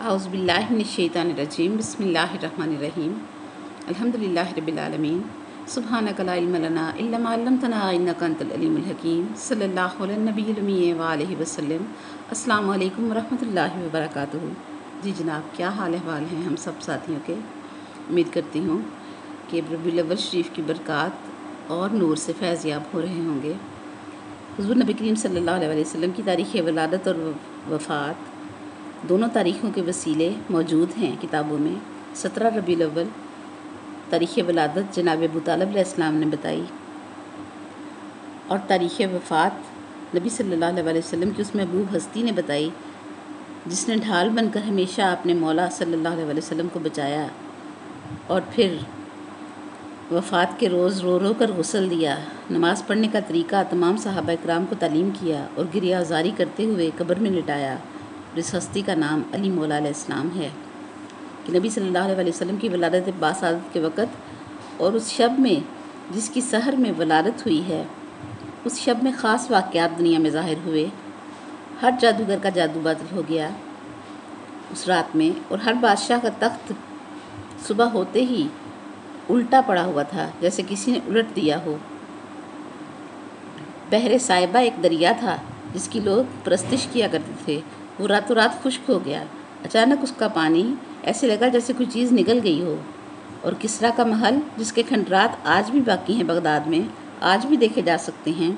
اعوذ باللہ من الشیطان الرجیم بسم اللہ الرحمن الرحیم الحمدللہ رب العالمین سبحانک لا علم لنا الا ما علمتنا انک انت العلیم الحکیم صلی اللہ علی النبی الامی وآلہ وسلم۔ السلام علیکم ورحمۃ اللہ وبرکاتہ۔ جی جناب، کیا حال احوال ہیں ہم سب ساتھیوں کے؟ امید کرتی ہوں کہ ربیع الاول شریف کی برکات اور نور سے فیض یاب ہو رہے ہوں گے۔ حضور نبی کریم صلی اللہ علیہ وسلم کی تاریخ ولادت اور وفات دونوں تاریخوں کے وسیلے موجود ہیں کتابوں میں۔ 17 ربیع الاول تاریخ ولادت جناب ابو طالب علیہ السلام نے بتائی، اور تاریخ وفات نبی صلی اللہ علیہ وسلم کی اس محبوب ہستی نے بتائی، جس نے ڈھال بن کر ہمیشہ اپنے مولا صلی اللہ علیہ وسلم کو بچایا، اور پھر وفات کے روز رو رو کر غسل دیا، نماز پڑھنے کا طریقہ تمام صحابہ اکرام کو تعلیم کیا، اور گریہ زاری کرتے ہوئے قبر میں لٹایا۔ اور اس ہستی کا نام علی مولا علیہ السلام ہے کہ نبی صلی اللہ علیہ وسلم کی ولادت باسعادت کے وقت اور اس شب میں جس کی سحر میں ولادت ہوئی ہے، اس شب میں خاص واقعات دنیا میں ظاہر ہوئے۔ ہر جادوگر کا جادو باطل ہو گیا اس رات میں، اور ہر بادشاہ کا تخت صبح ہوتے ہی الٹا پڑا ہوا تھا، جیسے کسی نے الٹ دیا ہو۔ بحر صائبہ ایک دریا تھا جس کی لوگ پرستش کیا کرتے تھے، وہ راتوں رات خشک ہو گیا۔ اچانک اس کا پانی ایسے لگا جیسے کوئی چیز نگل گئی ہو۔ اور کسریٰ کا محل، جس کے کھنڈرات آج بھی باقی ہیں بغداد میں، آج بھی دیکھے جا سکتے ہیں۔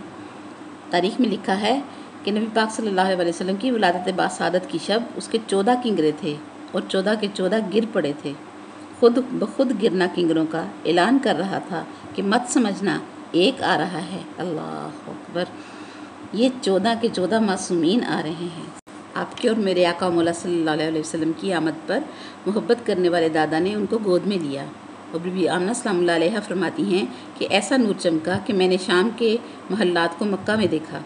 تاریخ میں لکھا ہے کہ نبی پاک صلی اللہ علیہ وسلم کی ولادت باسعادت کی شب اس کے 14 کنگرے تھے، اور 14 کے 14 گر پڑے تھے۔ خود بخود گرنا کنگروں کا اعلان کر رہا تھا کہ مت سمجھنا ایک آ رہا ہے، اللہ اکبر، یہ 14 کے 14 معصومین آ رہے ہیں۔ آپ کے اور میرے آقا مولا صلی اللہ علیہ وسلم کی آمد پر محبت کرنے والے دادا نے ان کو گود میں لیا، اور بی بی آمنہ سلام اللہ علیہ فرماتی ہیں کہ ایسا نور چمکا کہ میں نے شام کے محلات کو مکہ میں دیکھا۔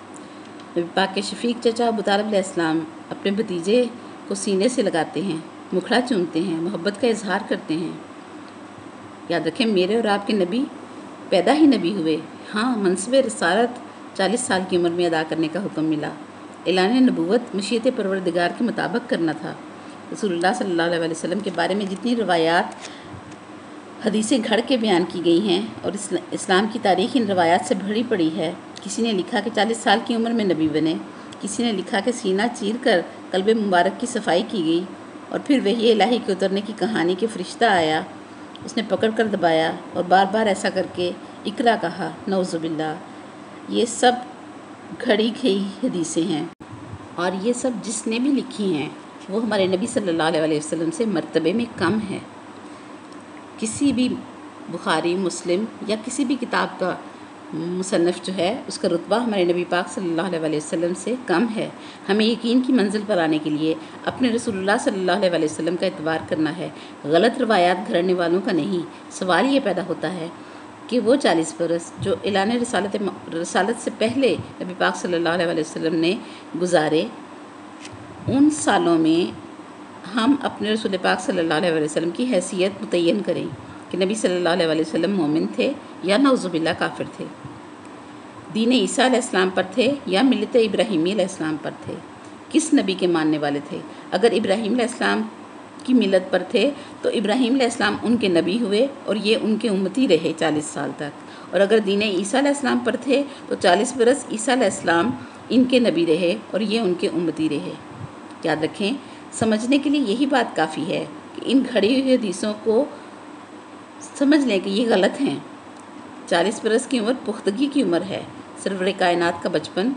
نبی پاک کے شفیق چچا ابو طالب علیہ السلام اپنے بھتیجے کو سینے سے لگاتے ہیں، مکھڑا چومتے ہیں، محبت کا اظہار کرتے ہیں۔ یاد رکھیں، میرے اور آپ کے نبی پیدا ہی نبی ہوئے، ہاں منصب رسالت 40 سال کی عمر میں ادا کرنے کا حکم ملا۔ اعلان نبوت مشیت پروردگار کے مطابق کرنا تھا۔ رسول اللہ صلی اللہ علیہ وسلم کے بارے میں جتنی روایات حدیثیں گھڑ کے بیان کی گئی ہیں، اور اسلام کی تاریخ ان روایات سے بھری پڑی ہے۔ کسی نے لکھا کہ 40 سال کی عمر میں نبی بنے، کسی نے لکھا کہ سینہ چیر کر قلب مبارک کی صفائی کی گئی، اور پھر وحی الہی کے اترنے کی کہانی کہ فرشتہ آیا، اس نے پکڑ کر دبایا، اور بار بار ایسا کر کے اقرا کہا، نعوذ باللہ۔ یہ سب گھڑی گئی حدیثیں ہیں، اور یہ سب جس نے بھی لکھی ہیں وہ ہمارے نبی صلی اللہ علیہ وسلم سے مرتبے میں کم ہے۔ کسی بھی بخاری، مسلم یا کسی بھی کتاب کا مصنف جو ہے، اس کا رتبہ ہمارے نبی پاک صلی اللہ علیہ وسلم سے کم ہے۔ ہمیں یقین کی منزل پر آنے کے لیے اپنے رسول اللہ صلی اللہ علیہ وسلم کا اعتبار کرنا ہے، غلط روایات گھڑنے والوں کا نہیں۔ سوال یہ پیدا ہوتا ہے کہ وہ 40 برس جو اعلان رسالت سے پہلے نبی پاک صلی اللہ علیہ وسلم نے گزارے، ان سالوں میں ہم اپنے رسول پاک صلی اللہ علیہ وسلم کی حیثیت متعین کریں کہ نبی صلی اللہ علیہ وسلم مومن تھے یا نعوذ باللہ کافر تھے، دین عیسیٰ علیہ السلام پر تھے یا ملت ابراہیمی علیہ السلام پر تھے، کس نبی کے ماننے والے تھے۔ اگر ابراہیم علیہ السلام کی ملت پر تھے تو ابراہیم علیہ السلام ان کے نبی ہوئے، اور یہ ان کے امتی رہے 40 سال تک۔ اور اگر دین عیسیٰ علیہ السلام پر تھے تو 40 برس عیسیٰ علیہ السلام ان کے نبی رہے، اور یہ ان کے امتی رہے۔ یاد رکھیں، سمجھنے کے لیے یہی بات کافی ہے کہ ان گھڑی ہوئی حدیثوں کو سمجھ لیں کہ یہ غلط ہیں۔ 40 برس کی عمر پختگی کی عمر ہے۔ سرور کائنات کا بچپن،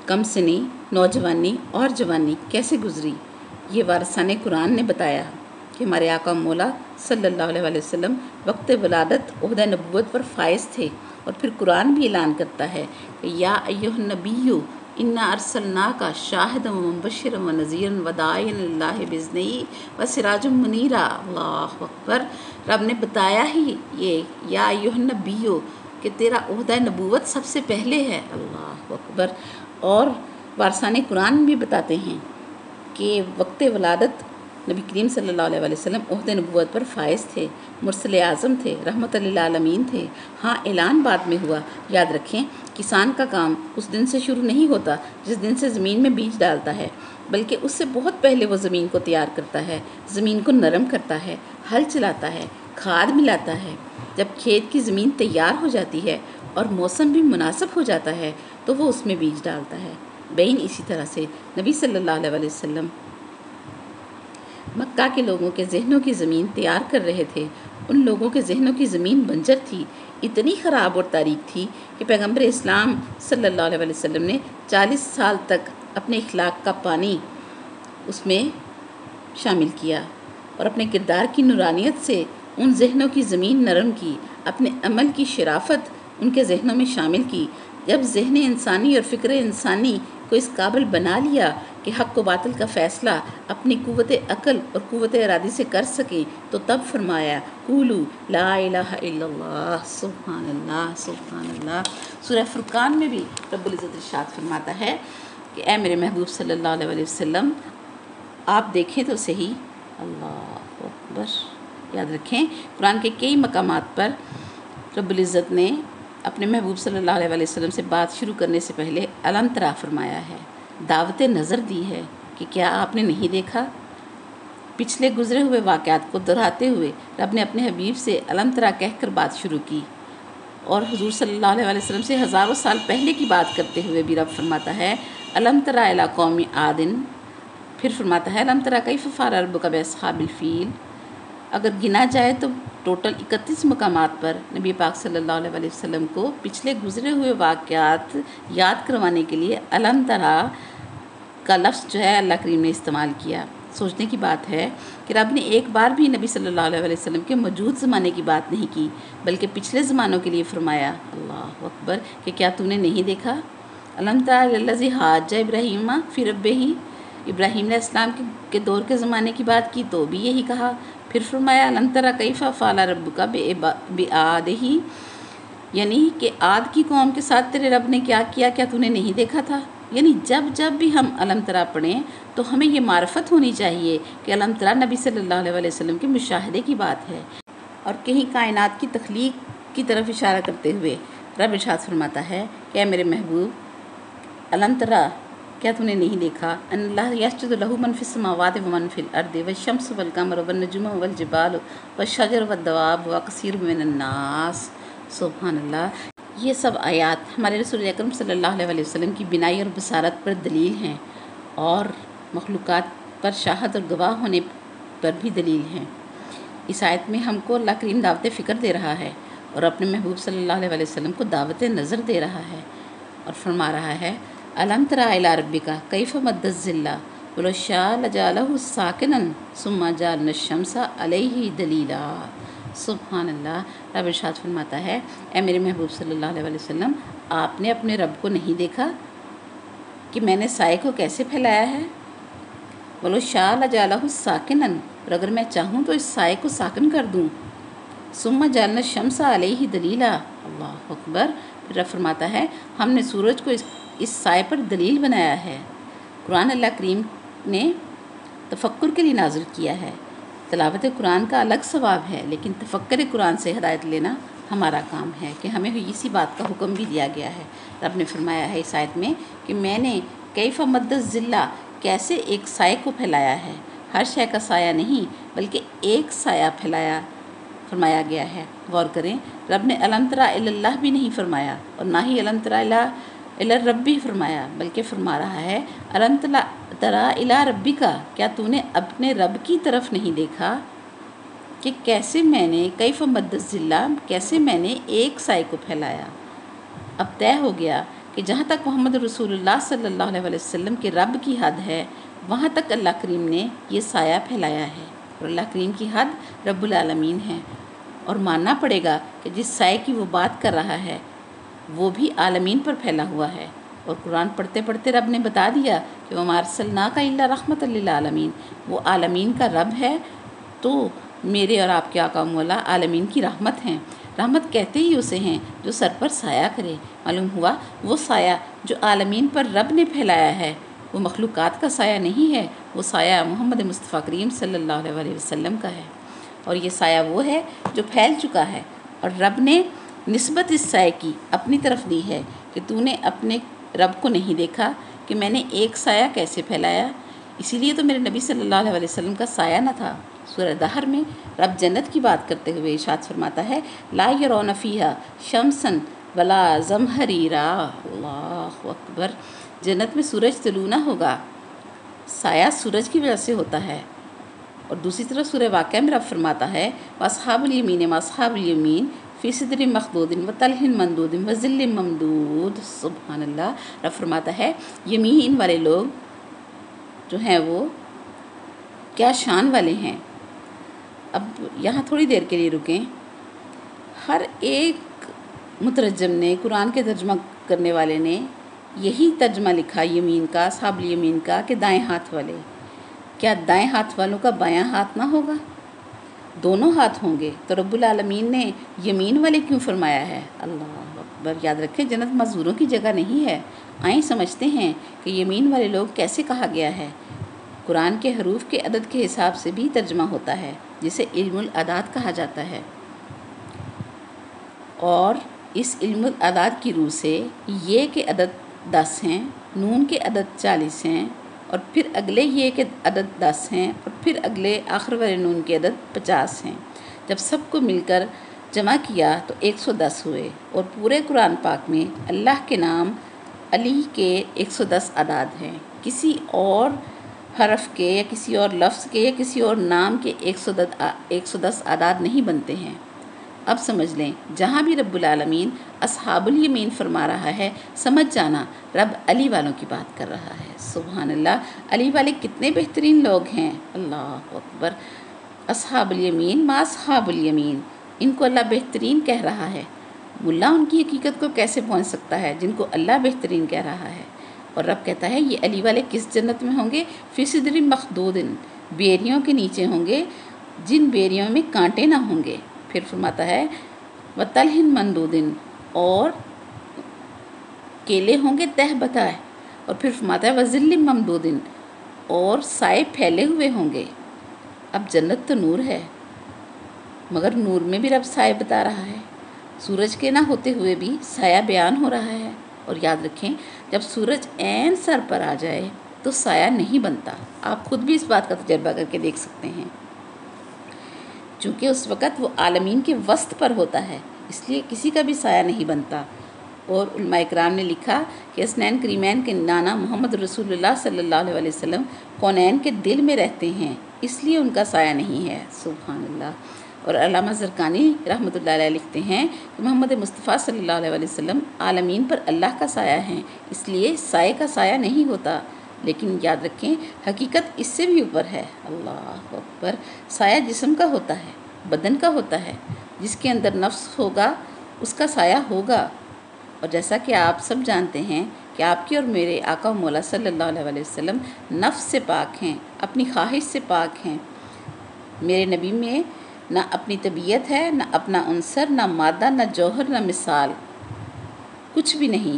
کم سنی، نوجوانی اور جوانی کیسے گزری، یہ وارثان قرآن نے بتایا کہ ہمارے آقا مولا صلی اللہ علیہ وسلم وقت ولادت عہدہ نبوت پر فائز تھے، اور پھر قرآن بھی اعلان کرتا ہے کہ یا ایھا النبی انا ارسلناک شاہدا ومبشرا ونذیرا وداعیا الی اللہ باذنہ وسراجا منیرا، اللہ اکبر۔ رب نے بتایا ہی یہ یا ایھا النبی کہ تیرا عہدہ نبوت سب سے پہلے ہے، اللہ اکبر۔ اور وارثان قرآن بھی بتاتے ہیں کہ وقت ولادت نبی کریم صلی اللہ علیہ وسلم عہد نبوت پر فائز تھے، مرسل اعظم تھے، رحمت للعالمین تھے۔ ہاں اعلان بعد میں ہوا۔ یاد رکھیں، کسان کا کام اس دن سے شروع نہیں ہوتا جس دن سے زمین میں بیج ڈالتا ہے، بلکہ اس سے بہت پہلے وہ زمین کو تیار کرتا ہے، زمین کو نرم کرتا ہے، ہل چلاتا ہے، کھاد ملاتا ہے۔ جب کھیت کی زمین تیار ہو جاتی ہے اور موسم بھی مناسب ہو جاتا ہے تو وہ اس میں بیج ڈالتا ہے۔ بین اسی طرح سے نبی صلی اللہ علیہ وسلم مکہ کے لوگوں کے ذہنوں کی زمین تیار کر رہے تھے۔ ان لوگوں کے ذہنوں کی زمین بنجر تھی، اتنی خراب اور تاریک تھی کہ پیغمبر اسلام صلی اللہ علیہ وسلم نے 40 سال تک اپنے اخلاق کا پانی اس میں شامل کیا اور اپنے کردار کی نورانیت سے ان ذہنوں کی زمین نرم کی، اپنے عمل کی شرافت ان کے ذہنوں میں شامل کی۔ جب ذہن انسانی اور فکر انسانی کو اس قابل بنا لیا کہ حق و باطل کا فیصلہ اپنی قوت عقل اور قوت ارادی سے کر سکیں تو تب فرمایا قولوا لا الہ الا اللہ سبحان اللہ سبحان اللہ۔ سورہ فرقان میں بھی رب العزت ارشاد فرماتا ہے کہ اے میرے محبوب صلی اللہ علیہ وسلم آپ دیکھیں تو صحیح، اللہ اکبر۔ یاد رکھیں قرآن کے کئی مقامات پر رب العزت نے اپنے محبوب صلی اللہ علیہ وسلم سے بات شروع کرنے سے پہلے الم تری فرمایا ہے، دعوت نظر دی ہے کہ کیا آپ نے نہیں دیکھا۔ پچھلے گزرے ہوئے واقعات کو دہراتے ہوئے رب نے اپنے حبیب سے الم تری کہہ کر بات شروع کی، اور حضور صلی اللہ علیہ وسلم سے ہزاروں سال پہلے کی بات کرتے ہوئے بھی رب فرماتا ہے الم تری الی قوم عاد، پھر فرماتا ہے الم تری کیف فعل ربک باصحاب الفیل۔ اگر گنا جائے تو ٹوٹل 31 مقامات پر نبی پاک صلی اللہ علیہ وسلم کو پچھلے گزرے ہوئے واقعات یاد کروانے کے لیے الم تری کا لفظ جو ہے اللہ کریم نے استعمال کیا۔ سوچنے کی بات ہے کہ رب نے ایک بار بھی نبی صلی اللہ علیہ وسلم کے موجود زمانے کی بات نہیں کی، بلکہ پچھلے زمانوں کے لیے فرمایا اللہ اکبر کہ کیا تو نے نہیں دیکھا۔ الم تری الی الذی حاج ابراہیم فی ربہ، ابراہیم علیہ السلام کے دور کے زمانے کی بات کی تو بھی یہی کہا۔ پھر فرمایا الم تری کیف فعل ربک بعاد، یعنی کہ عاد کی قوم کے ساتھ تیرے رب نے کیا کیا، کیا تو نے نہیں دیکھا تھا۔ یعنی جب جب بھی ہم الم تری پڑھیں تو ہمیں یہ معرفت ہونی چاہیے کہ الم تری نبی صلی اللہ علیہ وسلم کے مشاہدے کی بات ہے، اور کہیں کائنات کی تخلیق کی طرف اشارہ کرتے ہوئے رب ارشاد فرماتا ہے کہ اے میرے محبوب الم تری کیا تو نے نہیں دیکھا ان اللہ یسجد لہ من فی السماوات و من فی الارض والشمس والقمر والنجوم والجبال والشجر والدواب وکثیر من الناس۔ سبحان اللہ۔ یہ سب آیات ہمارے رسول اکرم صلی اللہ علیہ وسلم کی بینائی اور بصارت پر دلیل ہیں، اور مخلوقات پر شاہد اور گواہ ہونے پر بھی دلیل ہیں۔ اس آیت میں ہم کو اللہ کریم دعوت فکر دے رہا ہے اور اپنے محبوب صلی اللہ علیہ وسلم کو دعوت نظر دے رہا ہے، اور فرما رہا ہے الم تری الی ربک کیف مد الظل ولو شاء لجعلہ ساکنا ثم جعلنا الشمس علیہ دلیلا۔ سبحان اللہ۔ رب ارشاد فرماتا ہے اے میرے محبوب صلی اللہ علیہ وسلم آپ نے اپنے رب کو نہیں دیکھا کہ میں نے سائے کو کیسے پھیلایا ہے۔ ولو شاء لجعلہ ساکنا، اور اگر میں چاہوں تو اس سائے کو ساکن کر دوں۔ ثم جعلنا الشمس علیہ دلیلا، اللہ اکبر۔ پھر رب فرماتا ہے ہم نے سورج کو اس سائے پر دلیل بنایا ہے۔ قرآن اللہ کریم نے تفکر کے لیے نازل کیا ہے۔ تلاوت قرآن کا الگ ثواب ہے، لیکن تفکر قرآن سے ہدایت لینا ہمارا کام ہے کہ ہمیں اسی بات کا حکم بھی دیا گیا ہے۔ رب نے فرمایا ہے اس آیت میں کہ میں نے کیف مد الظل، کیسے ایک سائے کو پھیلایا ہے، ہر شے کا سایہ نہیں بلکہ ایک سایہ پھیلایا فرمایا گیا ہے۔ غور کریں رب نے الم تری الی اللہ بھی نہیں فرمایا اور نہ ہی الم تری الی الرب بھی فرمایا، بلکہ فرما رہا ہے الم تری الی ربک، کیا تو نے اپنے رب کی طرف نہیں دیکھا کہ کیسے میں نے کیف مد الظل، کیسے میں نے ایک سائے کو پھیلایا۔ اب طے ہو گیا کہ جہاں تک محمد رسول اللہ صلی اللہ علیہ وسلم کے رب کی حد ہے وہاں تک اللہ کریم نے یہ سایہ پھیلایا ہے، اور اللہ کریم کی حد رب العالمین ہے، اور ماننا پڑے گا کہ جس سائے کی وہ بات کر رہا ہے وہ بھی عالمین پر پھیلا ہوا ہے۔ اور قرآن پڑھتے پڑھتے رب نے بتا دیا کہ وما ارسلناک الا رحمۃ للعالمین، وہ عالمین کا رب ہے تو میرے اور آپ کے آقا مولا عالمین کی رحمت ہیں۔ رحمت کہتے ہی اسے ہیں جو سر پر سایہ کرے۔ معلوم ہوا وہ سایہ جو عالمین پر رب نے پھیلایا ہے وہ مخلوقات کا سایہ نہیں ہے، وہ سایہ محمد مصطفیٰ کریم صلی اللہ علیہ وسلم کا ہے، اور یہ سایہ وہ ہے جو پھیل چکا ہے، اور رب نے نسبت اس سائے کی اپنی طرف دی ہے کہ تو نے اپنے رب کو نہیں دیکھا کہ میں نے ایک سایہ کیسے پھیلایا؟ اسی لیے تو میرے نبی صلی اللہ علیہ وسلم کا سایہ نہ تھا۔ سورہ دہر میں رب جنت کی بات کرتے ہوئے ارشاد فرماتا ہے لا یرون فیہا شمسن ولا زمہریرا، اللہ اکبر، جنت میں سورج طلوع نہ ہوگا، سایہ سورج کی وجہ سے ہوتا ہے۔ اور دوسری طرف سورہ واقعہ میں رب فرماتا ہے وَأَصْحَابُ الْيَمِينِ وَأَصْحَابُ الْيَمِينِ فِي سِدْرٍ مَخْضُودٍ وَطَلْحٍ مَنْضُودٍ وَظِلٍّ مَمْدُودٍ، سبحان اللہ۔ رب فرماتا ہے یمین والے لوگ جو ہیں وہ کیا شان والے ہیں۔ اب یہاں تھوڑی دیر کے لیے رکیں۔ ہر ایک مترجم نے، قرآن کے ترجمہ کرنے والے نے یہی ترجمہ لکھا یمین کا، اصحاب الیمین کا، کہ دائیں ہاتھ والے۔ کیا دائیں ہاتھ والوں کا بایاں ہاتھ نہ ہوگا؟ دونوں ہاتھ ہوں گے، تو رب العالمین نے یمین والے کیوں فرمایا ہے؟ اللہ اکبر۔ یاد رکھیں جنت مزدوروں کی جگہ نہیں ہے۔ آئیں سمجھتے ہیں کہ یمین والے لوگ کیسے کہا گیا ہے۔ قرآن کے حروف کے عدد کے حساب سے بھی ترجمہ ہوتا ہے، جسے علم الاعداد کہا جاتا ہے، اور اس علم الاعداد کی روح سے یہ کے عدد 10 ہیں، نون کے عدد 40 ہیں، اور پھر اگلے یہ کے عدد 10 ہیں، اور پھر اگلے آخر والے نون کے عدد 50 ہیں۔ جب سب کو مل کر جمع کیا تو 110 ہوئے، اور پورے قرآن پاک میں اللہ کے نام علی کے 110 اعداد ہیں۔ کسی اور حرف کے یا کسی اور لفظ کے یا کسی اور نام کے 110 اعداد نہیں بنتے ہیں۔ اب سمجھ لیں، جہاں بھی رب العالمین اصحاب الیمین فرما رہا ہے، سمجھ جانا رب علی والوں کی بات کر رہا ہے۔ سبحان اللہ، علی والے کتنے بہترین لوگ ہیں، اللہ اکبر۔ اصحاب الیمین ما اصحاب الیمین، ان کو اللہ بہترین کہہ رہا ہے۔ ملا ان کی حقیقت کو کیسے پہنچ سکتا ہے جن کو اللہ بہترین کہہ رہا ہے؟ اور رب کہتا ہے یہ علی والے کس جنت میں ہوں گے؟ فی سدر مخدود، بیریوں کے نیچے ہوں گے جن بیریوں میں کانٹے نہ ہوں گے۔ پھر فرماتا ہے وطلح مندود، اور کیلے ہوں گے تہ بتائے، اور پھر فرماتا ہے وظل ممدود، اور سائے پھیلے ہوئے ہوں گے۔ اب جنت تو نور ہے، مگر نور میں بھی رب سائے بتا رہا ہے، سورج کے نہ ہوتے ہوئے بھی سایہ بیان ہو رہا ہے۔ اور یاد رکھیں جب سورج عین سر پر آ جائے تو سایہ نہیں بنتا۔ آپ خود بھی اس بات کا تجربہ کر کے دیکھ سکتے ہیں، چونکہ اس وقت وہ عالمین کے وسط پر ہوتا ہے، اس لیے کسی کا بھی سایہ نہیں بنتا۔ اور علماء اکرام نے لکھا کہ حسنین کریمین کے نانا محمد رسول اللہ صلی اللہ علیہ وسلم کونین کے دل میں رہتے ہیں، اس لیے ان کا سایہ نہیں ہے، سبحان اللہ۔ اور علامہ زرقانی رحمۃ اللہ علیہ لکھتے ہیں کہ محمد مصطفیٰ صلی اللہ علیہ وسلم عالمین پر اللہ کا سایہ ہیں، اس لیے سائے کا سایہ نہیں ہوتا۔ لیکن یاد رکھیں حقیقت اس سے بھی اوپر ہے، اللہ اکبر۔ سایہ جسم کا ہوتا ہے، بدن کا ہوتا ہے، جس کے اندر نفس ہوگا اس کا سایہ ہوگا۔ اور جیسا کہ آپ سب جانتے ہیں کہ آپ کے اور میرے آقا و مولا صلی اللہ علیہ وسلم نفس سے پاک ہیں، اپنی خواہش سے پاک ہیں۔ میرے نبی میں نہ اپنی طبیعت ہے، نہ اپنا عنصر، نہ مادہ، نہ جوہر، نہ مثال، کچھ بھی نہیں،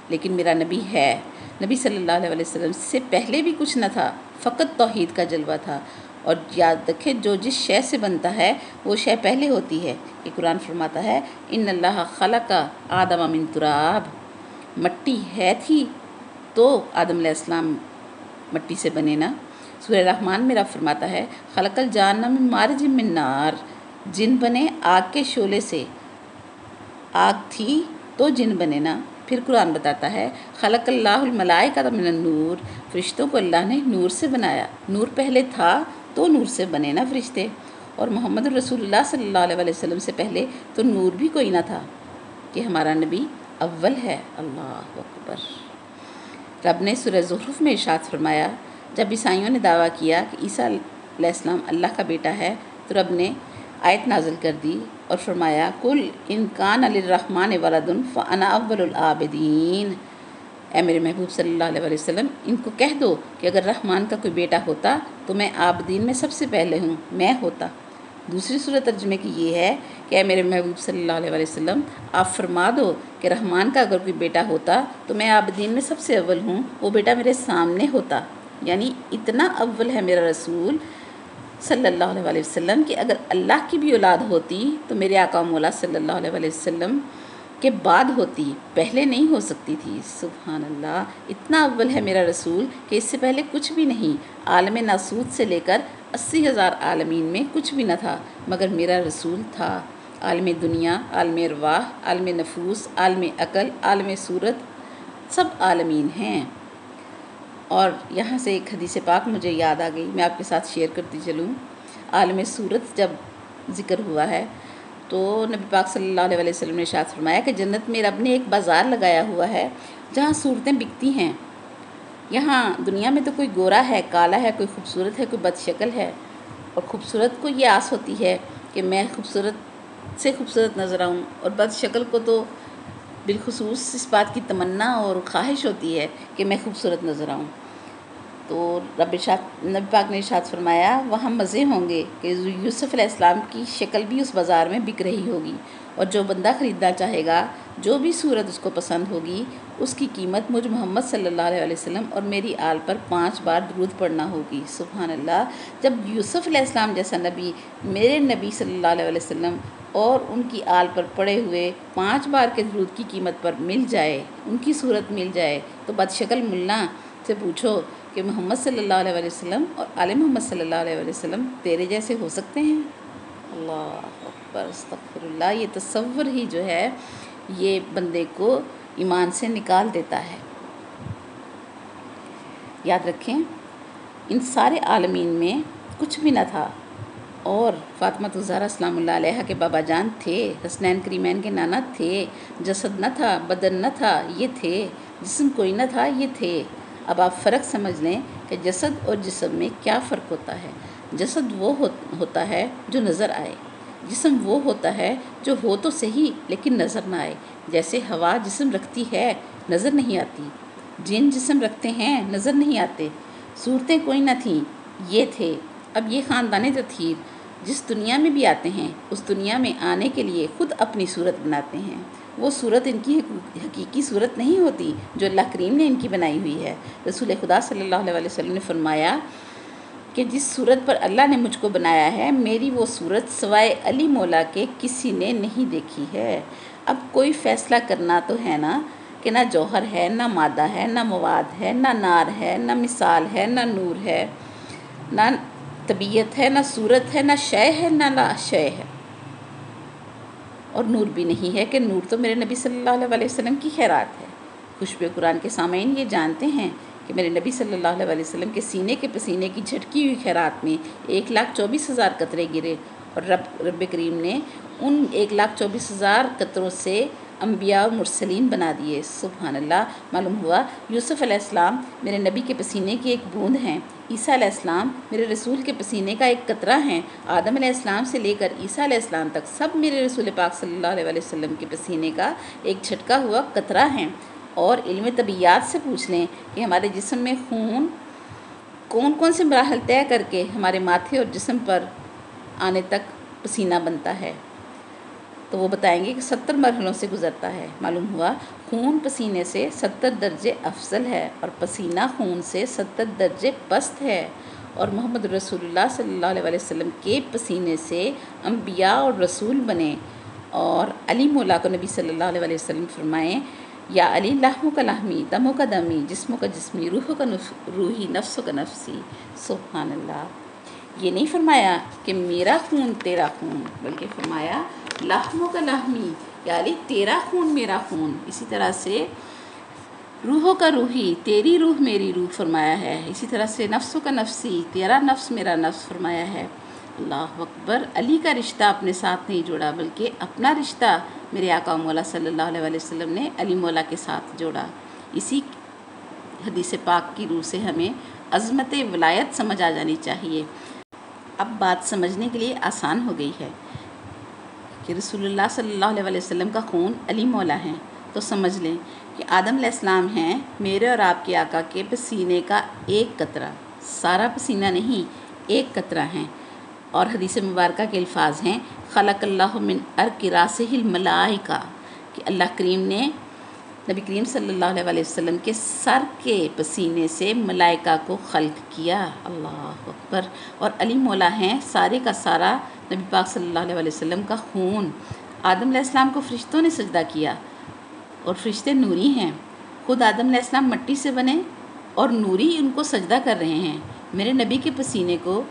لیکن میرا نبی ہے۔ نبی صلی اللہ علیہ وسلم سے پہلے بھی کچھ نہ تھا، فقط توحید کا جلوہ تھا۔ اور یاد رکھیں جو جس شے سے بنتا ہے وہ شے پہلے ہوتی ہے۔ کہ قرآن فرماتا ہے ان اللہ خلق آدم من تراب، مٹی ہے تھی تو آدم علیہ السلام مٹی سے بنے نا۔ سورہ رحمان میں رب فرماتا ہے خلق الجان من مارج من نار، جن بنے آگ کے شعلے سے، آگ تھی تو جن بنے نا۔ پھر قرآن بتاتا ہے خلق اللہ الملائکۃ من النور، فرشتوں کو اللہ نے نور سے بنایا، نور پہلے تھا تو نور سے بنے نا فرشتے۔ اور محمد رسول اللہ صلی اللہ علیہ وسلم سے پہلے تو نور بھی کوئی نہ تھا، کہ ہمارا نبی اول ہے، اللہ اکبر۔ رب نے سورہ زخرف میں ارشاد فرمایا جب عیسائیوں نے دعویٰ کیا کہ عیسیٰ علیہ السلام اللہ کا بیٹا ہے، تو رب نے آیت نازل کر دی اور فرمایا کل ان کان للرحمن ولد فانا اول العابدین، اے میرے محبوب صلی اللہ علیہ وسلم ان کو کہہ دو کہ اگر رحمان کا کوئی بیٹا ہوتا تو میں عابدین میں سب سے پہلے ہوں، میں ہوتا۔ دوسری صورت ترجمے کی یہ ہے کہ اے میرے محبوب صلی اللہ علیہ وسلم آپ فرما دو کہ رحمان کا اگر کوئی بیٹا ہوتا تو میں عابدین میں سب سے اول ہوں، وہ بیٹا میرے سامنے ہوتا۔ یعنی اتنا اول ہے میرا رسول صلی اللہ علیہ وسلم کہ اگر اللہ کی بھی اولاد ہوتی تو میرے آقا و مولا صلی اللہ علیہ وسلم کے بعد ہوتی، پہلے نہیں ہو سکتی تھی۔ سبحان اللہ، اتنا اول ہے میرا رسول کہ اس سے پہلے کچھ بھی نہیں۔ عالم ناسوت سے لے کر 80,000 عالمین میں کچھ بھی نہ تھا مگر میرا رسول تھا۔ عالم دنیا، عالم ارواح، عالم نفوس، عالم عقل، عالم صورت، سب عالمین ہیں۔ اور یہاں سے ایک حدیث پاک مجھے یاد آ گئی، میں آپ کے ساتھ شیئر کرتی چلوں۔ عالم صورت جب ذکر ہوا ہے تو نبی پاک صلی اللہ علیہ وسلم نے ارشاد فرمایا کہ جنت میں رب نے ایک بازار لگایا ہوا ہے جہاں صورتیں بکتی ہیں۔ یہاں دنیا میں تو کوئی گورا ہے، کالا ہے، کوئی خوبصورت ہے، کوئی بد شکل ہے، اور خوبصورت کو یہ آس ہوتی ہے کہ میں خوبصورت سے خوبصورت نظر آؤں، اور بد شکل کو تو بالخصوص اس بات کی تمنا اور خواہش ہوتی ہے کہ میں خوبصورت نظر آؤں۔ تو نبی پاک نے ارشاد فرمایا وہاں مزے ہوں گے کہ یوسف علیہ السلام کی شکل بھی اس بازار میں بک رہی ہوگی، اور جو بندہ خریدنا چاہے گا، جو بھی صورت اس کو پسند ہوگی، اس کی قیمت مجھ محمد صلی اللہ علیہ وسلم اور میری آل پر 5 بار درود پڑھنا ہوگی۔ سبحان اللہ، جب یوسف علیہ السلام جیسا نبی میرے نبی صلی اللہ علیہ وسلم اور ان کی آل پر پڑے ہوئے 5 بار کے درود کی قیمت پر مل جائے، ان کی صورت مل جائے، تو بد شکل ملنا سے پوچھو کہ محمد صلی اللہ علیہ وسلم اور آل محمد صلی اللہ علیہ وسلم تیرے جیسے ہو سکتے ہیں؟ اللہ اکبر، استغفر اللہ۔ یہ تصور ہی جو ہے یہ بندے کو ایمان سے نکال دیتا ہے۔ یاد رکھیں، ان سارے عالمین میں کچھ بھی نہ تھا، اور فاطمہ الزہرا سلام اللہ علیہ کے بابا جان تھے، حسنین کریمین کے نانا تھے، جسد نہ تھا، بدن نہ تھا، یہ تھے، جسم کوئی نہ تھا، یہ تھے۔ اب آپ فرق سمجھ لیں کہ جسد اور جسم میں کیا فرق ہوتا ہے۔ جسد وہ ہوتا ہے جو نظر آئے، جسم وہ ہوتا ہے جو ہو تو صحیح لیکن نظر نہ آئے۔ جیسے ہوا جسم رکھتی ہے، نظر نہیں آتی، جن جسم رکھتے ہیں، نظر نہیں آتے۔ صورتیں کوئی نہ تھیں، یہ تھے۔ اب یہ خاندان تطہیر جس دنیا میں بھی آتے ہیں، اس دنیا میں آنے کے لیے خود اپنی صورت بناتے ہیں۔ وہ صورت ان کی حقیقی صورت نہیں ہوتی جو اللہ کریم نے ان کی بنائی ہوئی ہے۔ رسول خدا صلی اللہ علیہ وسلم نے فرمایا کہ جس صورت پر اللہ نے مجھ کو بنایا ہے، میری وہ صورت سوائے علی مولا کے کسی نے نہیں دیکھی ہے۔ اب کوئی فیصلہ کرنا تو ہے نا کہ نہ جوہر ہے، نہ مادہ ہے، نہ مواد ہے، نہ نار ہے، نہ مثال ہے، نہ نور ہے، نہ طبیعت ہے، نہ صورت ہے، نہ شے ہے، نہ لا شے ہے، اور نور بھی نہیں ہے کہ نور تو میرے نبی صلی اللہ علیہ وسلم کی خیرات ہے۔ خوشبو قرآن کے سامعین یہ جانتے ہیں کہ میرے نبی صلی اللہ علیہ وسلم کے سینے کے پسینے کی جھٹکی ہوئی خیرات میں 1,24,000 قطرے گرے، اور رب کریم نے ان 1,24,000 قطروں سے انبیاء اور مرسلین بنا دیے۔ سبحان اللہ، معلوم ہوا یوسف علیہ السلام میرے نبی کے پسینے کی ایک بوند ہیں، عیسیٰ علیہ السلام میرے رسول کے پسینے کا ایک قطرہ ہیں، آدم علیہ السلام سے لے کر عیسیٰ علیہ السلام تک سب میرے رسول پاک صلی اللہ علیہ وسلم کے پسینے کا ایک جھٹکا ہوا قطرہ ہیں۔ اور علم طبیعیات سے پوچھ لیں کہ ہمارے جسم میں خون کون کون سے مراحل طے کر کے ہمارے ماتھے اور جسم پر آنے تک پسینہ بنتا ہے، تو وہ بتائیں گے کہ 70 مرحلوں سے گزرتا ہے۔ معلوم ہوا خون پسینے سے 70 درجے افضل ہے، اور پسینہ خون سے 70 درجے پست ہے، اور محمد رسول اللہ صلی اللہ علیہ وسلم کے پسینے سے انبیاء اور رسول بنے۔ اور علی مولا کو نبی صلی اللہ علیہ وسلم فرمائیں یا علی لحموں کا لحمی، دموں کا دمی، جسموں کا جسمی، روحوں کا روحی، نفسوں کا نفسی۔ سبحان اللہ، یہ نہیں فرمایا کہ میرا خون تیرا خون، بلکہ فرمایا لحموں کا لحمی، یعنی تیرا خون میرا خون۔ اسی طرح سے روحوں کا روحی، تیری روح میری روح فرمایا ہے۔ اسی طرح سے نفسوں کا نفسی، تیرا نفس میرا نفس فرمایا ہے۔ اللہ اکبر، علی کا رشتہ اپنے ساتھ نہیں جوڑا بلکہ اپنا رشتہ میرے آقا مولا صلی اللہ علیہ وسلم نے علی مولا کے ساتھ جوڑا۔ اسی حدیث پاک کی روح سے ہمیں عظمت ولایت سمجھ آ جانی چاہیے۔ اب بات سمجھنے کے لیے آسان ہو گئی ہے کہ رسول اللہ صلی اللہ علیہ وسلم کا خون علی مولا ہے، تو سمجھ لیں کہ آدم علیہ السلام ہیں میرے اور آپ کے آقا کے پسینے کا ایک قطرہ، سارا پسینہ نہیں، ایک قطرہ ہیں۔ اور حدیث مبارکہ کے الفاظ ہیں خلق اللہ من عرق راسہ الملائکہ، کہ اللہ کریم نے نبی کریم صلی اللہ علیہ وسلم کے سر کے پسینے سے ملائکہ کو خلق کیا۔ اللہ اکبر، اور علی مولا ہیں سارے کا سارا نبی پاک صلی اللہ علیہ وسلم کا خون۔ آدم علیہ السلام کو فرشتوں نے سجدہ کیا، اور فرشتے نوری ہیں۔ خود آدم علیہ السلام مٹی سے بنے اور نوری ان کو سجدہ کر رہے ہیں۔ میرے نبی کے پسینے کو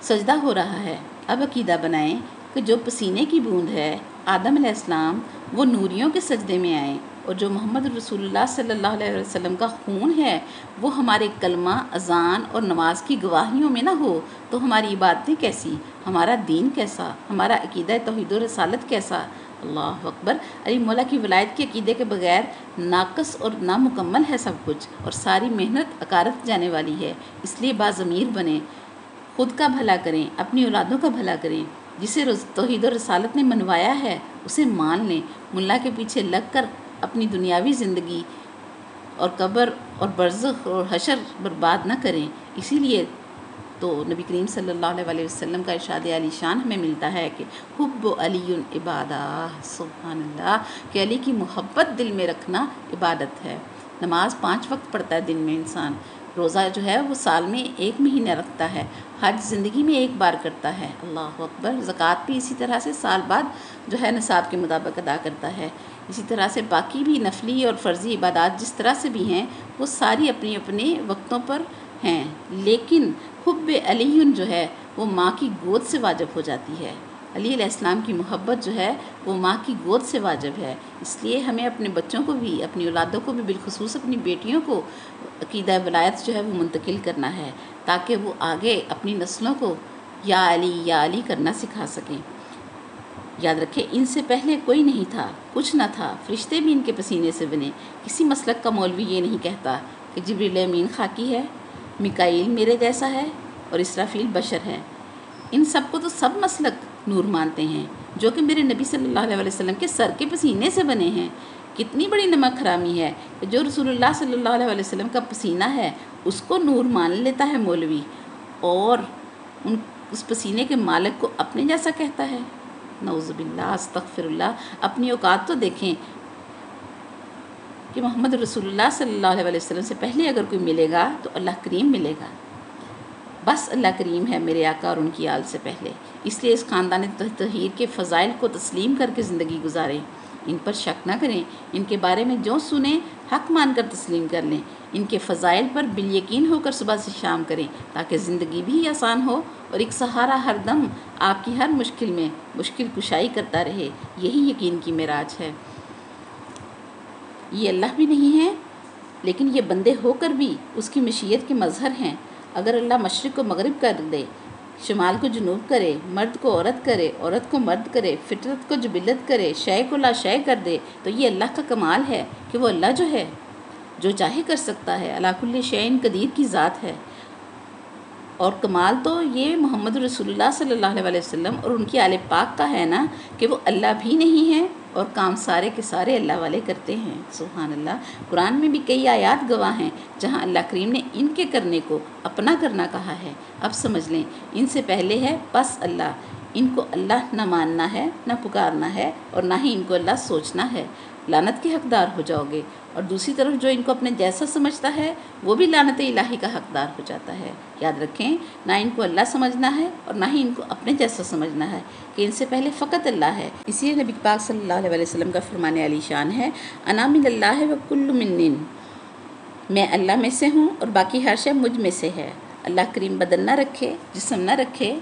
سجدہ ہو رہا ہے۔ اب عقیدہ بنائیں کہ جو پسینے کی بوند ہے آدم علیہ السلام وہ نوریوں کے سجدے میں آئیں، اور جو محمد رسول اللہ صلی اللہ علیہ وسلم کا خون ہے وہ ہمارے کلمہ، اذان اور نماز کی گواہیوں میں نہ ہو تو ہماری عبادتیں کیسی، ہمارا دین کیسا، ہمارا عقیدہ توحید و رسالت کیسا؟ اللہ اکبر۔ علی مولا کی ولایت کے عقیدے کے بغیر ناقص اور نامکمل ہے سب کچھ، اور ساری محنت اکارت جانے والی ہے۔ اس لیے باضمیر بنیں، خود کا بھلا کریں، اپنی اولادوں کا بھلا کریں۔ جسے توحید و رسالت نے منوایا ہے اسے مان لیں، ملا کے پیچھے لگ کر اپنی دنیاوی زندگی اور قبر اور برزخ اور حشر برباد نہ کریں۔ اسی لیے تو نبی کریم صلی اللہ علیہ وسلم کا ارشاد علی شان ہمیں ملتا ہے کہ حب علی عبادہ، سبحان اللہ، کہ علی کی محبت دل میں رکھنا عبادت ہے۔ نماز 5 وقت پڑھتا ہے دن میں انسان، روزہ جو ہے وہ سال میں 1 مہینہ رکھتا ہے، حج زندگی میں 1 بار کرتا ہے، اللہ اکبر۔ زکوٰۃ بھی اسی طرح سے سال بعد جو ہے نصاب کے مطابق ادا کرتا ہے۔ اسی طرح سے باقی بھی نفلی اور فرضی عبادات جس طرح سے بھی ہیں وہ ساری اپنی اپنے وقتوں پر ہیں، لیکن حب علی جو ہے وہ ماں کی گود سے واجب ہو جاتی ہے۔ علی علیہ السلام کی محبت جو ہے وہ ماں کی گود سے واجب ہے۔ اس لیے ہمیں اپنے بچوں کو بھی، اپنی اولادوں کو بھی، بالخصوص اپنی بیٹیوں کو عقیدہ ولایت جو ہے وہ منتقل کرنا ہے، تاکہ وہ آگے اپنی نسلوں کو یا علی کرنا سکھا سکیں۔ یاد رکھیں ان سے پہلے کوئی نہیں تھا، کچھ نہ تھا، فرشتے بھی ان کے پسینے سے بنے۔ کسی مسلک کا مولوی یہ نہیں کہتا کہ جبریل امین خاکی ہے، میکائیل میرے جیسا ہے اور اسرافیل بشر ہے۔ ان سب کو تو سب مسلک نور مانتے ہیں، جو کہ میرے نبی صلی اللہ علیہ وسلم کے سر کے پسینے سے بنے ہیں۔ کتنی بڑی نمک حرامی ہے کہ جو رسول اللہ صلی اللہ علیہ وسلم کا پسینہ ہے اس کو نور مان لیتا ہے مولوی، اور اس پسینے کے مالک کو اپنے جیسا کہتا ہے۔ نعوذ باللہ، استغفر اللہ۔ اپنی اوقات تو دیکھیں کہ محمد رسول اللہ صلی اللہ علیہ وسلم سے پہلے اگر کوئی ملے گا تو اللہ کریم ملے گا، بس اللہ کریم ہے میرے آقا اور ان کی آل سے پہلے۔ اس لیے اس خاندان طہیر کے فضائل کو تسلیم کر کے زندگی گزاریں، ان پر شک نہ کریں، ان کے بارے میں جو سنیں حق مان کر تسلیم کر لیں، ان کے فضائل پر بالیقین ہو کر صبح سے شام کریں، تاکہ زندگی بھی آسان ہو اور ایک سہارا ہر دم آپ کی ہر مشکل میں مشکل کشائی کرتا رہے۔ یہی یقین کی معراج ہے۔ یہ اللہ بھی نہیں ہے، لیکن یہ بندے ہو کر بھی اس کی مشیت کے مظہر ہیں۔ اگر اللہ مشرق کو مغرب کر دے، شمال کو جنوب کرے، مرد کو عورت کرے، عورت کو مرد کرے، فطرت کو جبلت کرے، شے کو لا شے کر دے، تو یہ اللہ کا کمال ہے کہ وہ اللہ جو ہے جو چاہے کر سکتا ہے، علی کل شیء قدیر کی ذات ہے۔ اور کمال تو یہ محمد رسول اللہ صلی اللہ علیہ وسلم اور ان کی آل پاک کا ہے نا، کہ وہ اللہ بھی نہیں ہیں اور کام سارے کے سارے اللہ والے کرتے ہیں۔ سبحان اللہ۔ قرآن میں بھی کئی آیات گواہ ہیں جہاں اللہ کریم نے ان کے کرنے کو اپنا کرنا کہا ہے۔ اب سمجھ لیں ان سے پہلے ہے بس اللہ، ان کو اللہ نہ ماننا ہے، نہ پکارنا ہے، اور نہ ہی ان کو اللہ سوچنا ہے، لعنت کے حقدار ہو جاؤ گے۔ اور دوسری طرف جو ان کو اپنے جیسا سمجھتا ہے وہ بھی لعنت الہی کا حقدار ہو جاتا ہے۔ یاد رکھیں نہ ان کو اللہ سمجھنا ہے اور نہ ہی ان کو اپنے جیسا سمجھنا ہے، کہ ان سے پہلے فقط اللہ ہے۔ اسی لیے نبی پاک صلی اللہ علیہ وسلم کا فرمان علی شان ہے، انا من اللہ و کل من، میں اللہ میں سے ہوں اور باقی ہر شے مجھ میں سے ہے۔ اللہ کریم بدن نہ رکھے، جسم نہ رکھے،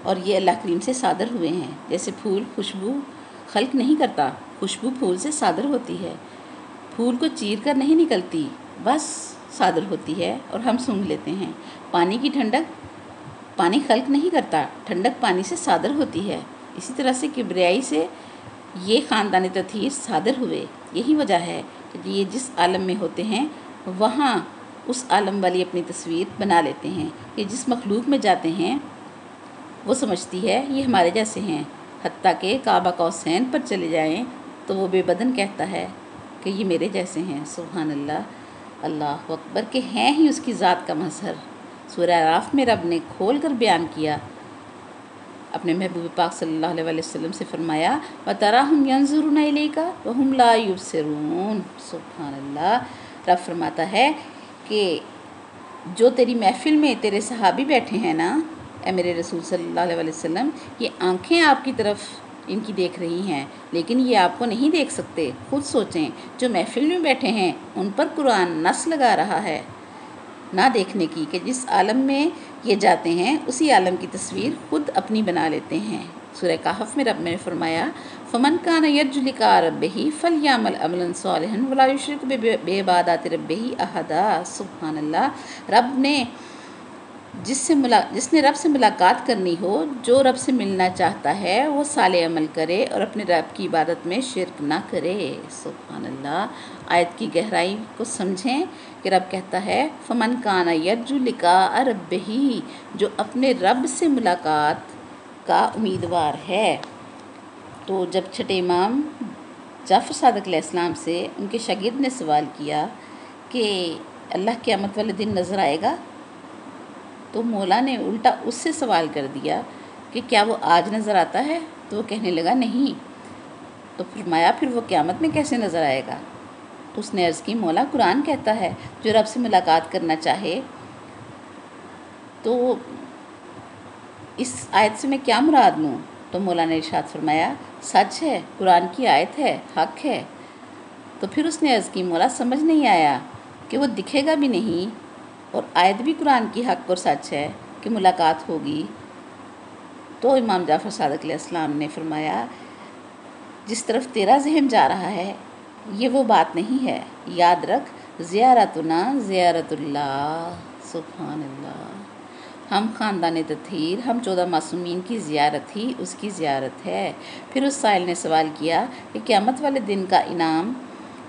اور یہ اللہ کریم سے صادر ہوئے ہیں۔ جیسے پھول خوشبو خلق نہیں کرتا، خوشبو پھول سے صادر ہوتی ہے، پھول کو چیر کر نہیں نکلتی، بس صادر ہوتی ہے اور ہم سونگھ لیتے ہیں۔ پانی کی ٹھنڈک پانی خلق نہیں کرتا، ٹھنڈک پانی سے صادر ہوتی ہے۔ اسی طرح سے کبریائی سے یہ خاندان تطہیر صادر ہوئے۔ یہی وجہ ہے کہ یہ جس عالم میں ہوتے ہیں وہاں اس عالم والی اپنی تصویر بنا لیتے ہیں، کہ جس مخلوق میں جاتے ہیں وہ سمجھتی ہے یہ ہمارے جیسے ہیں، حتیٰ کہ کعبہ قوسین پر چلے جائیں تو وہ بے بدن کہتا ہے کہ یہ میرے جیسے ہیں۔ سبحان اللہ، اللہ اکبر، کہ ہیں ہی اس کی ذات کا مظہر۔ سورہ اعراف میں رب نے کھول کر بیان کیا، اپنے محبوب پاک صلی اللہ علیہ وسلم سے فرمایا وَتَرَاهُمْ يَنْظُرُونَ إِلَيْكَ وَهُمْ لَا يُبْصِرُونَ۔ سبحان اللہ، رب فرماتا ہے کہ جو تیری محفل میں تیرے صحابی بیٹھے ہیں نا، اے میرے رسول صلی اللہ علیہ وسلم، یہ آنکھیں آپ کی طرف ان کی دیکھ رہی ہیں، لیکن یہ آپ کو نہیں دیکھ سکتے۔ خود سوچیں، جو محفل میں بیٹھے ہیں ان پر قرآن نص لگا رہا ہے نہ دیکھنے کی کہ جس عالم میں یہ جاتے ہیں اسی عالم کی تصویر خود اپنی بنا لیتے ہیں۔ سورہ کہف میں رب نے فرمایا فَمَنْ كَانَ يَرْجُو لِقَاءَ رَبِّهِ فَلْيَعْمَلْ عَمَلًا صَالِحًا وَلَا يُشْرِكْ بِعِبَادَاتِ رَبِّهِ أَحَدًا۔ سبحان اللہ۔ رب نے جس نے رب سے ملاقات کرنی ہو، جو رب سے ملنا چاہتا ہے وہ صالح عمل کرے اور اپنے رب کی عبادت میں شرک نہ کرے۔ سبحان اللہ۔ آیت کی گہرائی کو سمجھیں کہ رب کہتا ہے فمن کان یرجو لقاء ربہ، جو اپنے رب سے ملاقات کا امیدوار ہے۔ تو جب چھٹے امام جعفر صادق علیہ السلام سے ان کے شاگرد نے سوال کیا کہ اللہ قیامت والے دن نظر آئے گا، تو مولا نے الٹا اس سے سوال کر دیا کہ کیا وہ آج نظر آتا ہے؟ تو وہ کہنے لگا نہیں۔ تو فرمایا پھر وہ قیامت میں کیسے نظر آئے گا؟ تو اس نے عرض کی مولا قرآن کہتا ہے جو رب سے ملاقات کرنا چاہے۔ تو اس آیت سے میں کیا مراد لوں؟ تو مولا نے ارشاد فرمایا سچ ہے، قرآن کی آیت ہے، حق ہے۔ تو پھر اس نے عرض کی مولا سمجھ نہیں آیا کہ وہ دکھے گا بھی نہیں اور آیت بھی قرآن کی حق اور سچ ہے کہ ملاقات ہوگی۔ تو امام جعفر صادق علیہ السلام نے فرمایا جس طرف تیرا ذہن جا رہا ہے یہ وہ بات نہیں ہے، یاد رکھ زیارتنا زیارت اللہ۔ سبحان اللہ۔ ہم خاندان تطہیر، ہم 14 معصومین کی زیارت ہی اس کی زیارت ہے۔ پھر اس سائل نے سوال کیا کہ قیامت والے دن کا انعام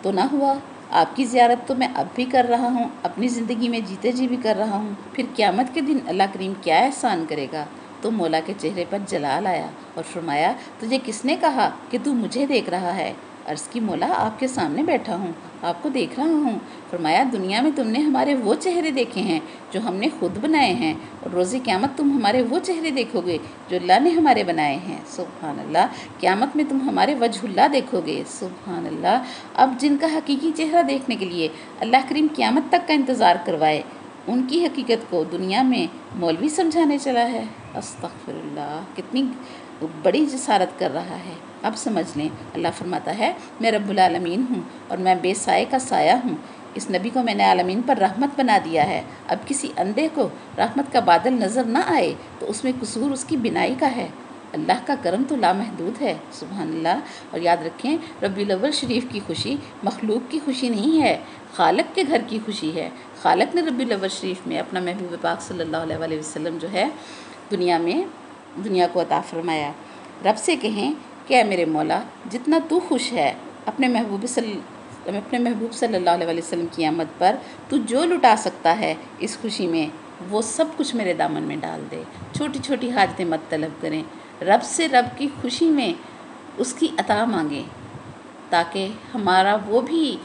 تو نہ ہوا؟ آپ کی زیارت تو میں اب بھی کر رہا ہوں، اپنی زندگی میں جیتے جی بھی کر رہا ہوں، پھر قیامت کے دن اللہ کریم کیا احسان کرے گا؟ تو مولا کے چہرے پر جلال آیا اور فرمایا تجھے کس نے کہا کہ تو مجھے دیکھ رہا ہے؟ عرض کی مولا آپ کے سامنے بیٹھا ہوں، آپ کو دیکھ رہا ہوں۔ فرمایا دنیا میں تم نے ہمارے وہ چہرے دیکھے ہیں جو ہم نے خود بنائے ہیں، اور روز قیامت تم ہمارے وہ چہرے دیکھو گے جو اللہ نے ہمارے بنائے ہیں۔ سبحان اللہ۔ قیامت میں تم ہمارے وجہ اللہ دیکھو گے۔ سبحان اللہ۔ اب جن کا حقیقی چہرہ دیکھنے کے لیے اللہ کریم قیامت تک کا انتظار کروائے، ان کی حقیقت کو دنیا میں مولوی سمجھانے چلا ہے۔ استغفر اللہ، کتنی بڑی جسارت کر رہا ہے۔ اب سمجھ لیں، اللہ فرماتا ہے میں رب العالمین ہوں اور میں بے سائے کا سایہ ہوں۔ اس نبی کو میں نے عالمین پر رحمت بنا دیا ہے۔ اب کسی اندھے کو رحمت کا بادل نظر نہ آئے تو اس میں قصور اس کی بینائی کا ہے۔ اللہ کا کرم تو لامحدود ہے۔ سبحان اللہ۔ اور یاد رکھیں ربیع الاول شریف کی خوشی مخلوق کی خوشی نہیں ہے، خالق کے گھر کی خوشی ہے۔ خالق نے ربیع الاول شریف میں اپنا محبوب پاک صلی اللہ علیہ وآلہ وسلم جو ہے دنیا کو عطا فرمایا۔ رب سے کہیں کہ اے میرے مولا جتنا تو خوش ہے اپنے محبوب صلی اللہ علیہ وآلہ وسلم کی آمد پر، تو جو لٹا سکتا ہے اس خوشی میں وہ سب کچھ میرے دامن میں ڈال دے۔ چھوٹی چھوٹی حاجتیں مت طلب کریں، رب سے رب کی خوشی میں اس کی عطا مانگیں تاکہ ہماری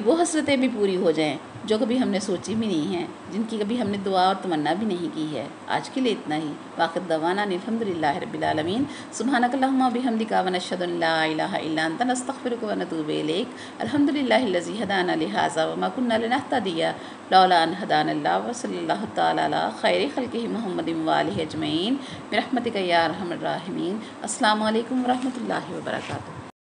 وہ حسرتیں بھی پوری ہو جائیں جو کبھی ہم نے سوچی بھی نہیں ہیں، جن کی کبھی ہم نے دعا اور تمنا بھی نہیں کی ہے۔ آج کے لیے اتنا ہی۔ وآخر دعوانا الحمدللہ رب العالمین۔ سبحانک اللہم وبحمدک ونشہد ان لا الہ الا انت نستغفرک ونتوب الیک۔ الحمدللہ الذی ہدانا لہذا وما کنا لنہتدی لولا ان ہدانا اللہ، وصلی اللہ تعالی علی خیر خلقہ محمد وآلہ اجمعین برحمتک یا ارحم الراحمین۔ السلام علیکم ورحمۃ اللہ وبرکاتہ۔